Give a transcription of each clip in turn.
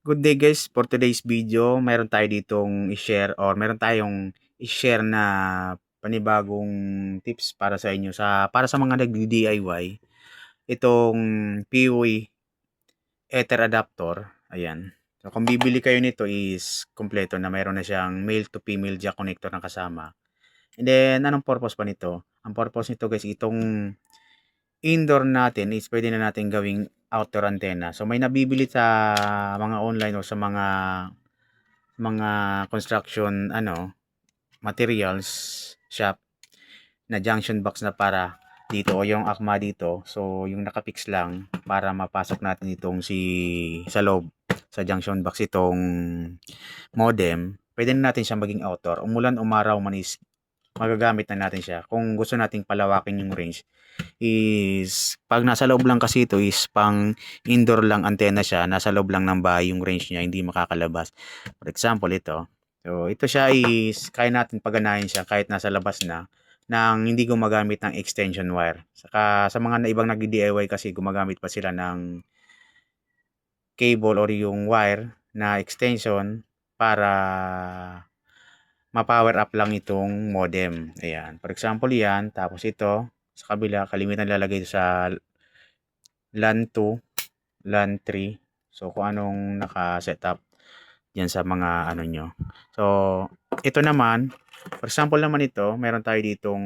Good day guys, for today's video, meron tayo ditong i-share or meron tayong i-share na panibagong tips para sa inyo para sa mga nagdi-DIY. Itong PUI ether adapter, ayan. So kung bibili kayo nito is kompleto na mayroon na siyang male to female jack connector na kasama. And then anong purpose pa nito? Ang purpose nito guys, itong indoor natin is pwede na natin gawing outdoor antenna. So may nabibili sa mga online o sa mga construction materials shop na junction box na para dito o yung akma dito. So yung nakapix lang para mapasok natin itong sa loob sa junction box itong modem. Pwede na natin siya maging outdoor. Umulan, umaraw man is magagamit na natin siya. Kung gusto nating palawakin yung range is pag nasa loob lang kasi ito is pang indoor lang antenna siya, nasa loob lang ng bahay yung range niya, hindi makakalabas. For example ito. So ito siya is kaya natin paganahin siya kahit nasa labas na nang hindi gumagamit ng extension wire. Saka sa mga ibang nag-DIY kasi gumagamit pa sila ng cable or yung wire na extension para ma-power up lang itong modem. Ayan. For example, yan. Tapos ito, sa kabila, kalimitan lalagay ito sa LAN 2, LAN 3. So, kung anong naka-setup yan sa mga nyo. So, ito naman, for example naman ito, meron tayo ditong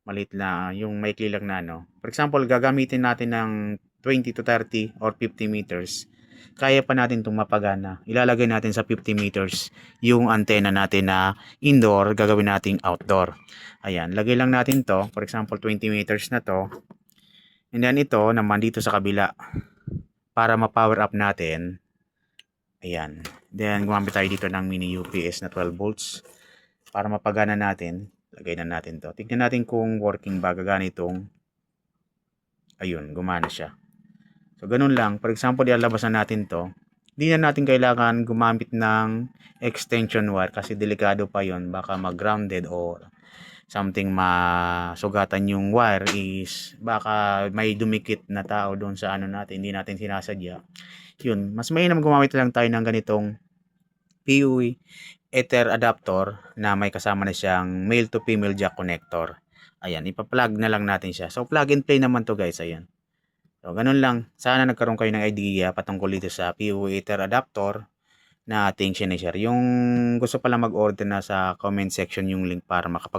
maliit na, yung maikli lang na For example, gagamitin natin ng 20 to 30 or 50 meters. Kaya pa natin itong mapagana. Ilalagay natin sa 50 meters yung antenna natin na indoor, gagawin nating outdoor. Ayan, lagay lang natin to. For example, 20 meters na to. And then ito naman dito sa kabila para ma-power up natin. Ayan. Then gumamit tayo dito ng mini UPS na 12 volts para mapagana natin. Lagay na natin to. Tignan natin kung working ba gagana itong. Ayun, gumana siya. So, ganun lang. For example, ilalabas na natin to. Hindi na natin kailangan gumamit ng extension wire kasi delikado pa yon. Baka mag-grounded or something masugatan yung wire is baka may dumikit na tao doon sa natin. Hindi natin sinasadya. Yun. Mas mainam gumamit lang tayo ng ganitong PUI ether adapter na may kasama na siyang male to female jack connector. Ayan, ipa-plug na lang natin siya. So, plug and play naman to guys. Ayan. So, ganun lang. Sana nagkaroon kayo ng idea patungkol dito sa PUI ether adapter na ating sinishare. Yung gusto pala mag-order na sa comment section yung link para makapag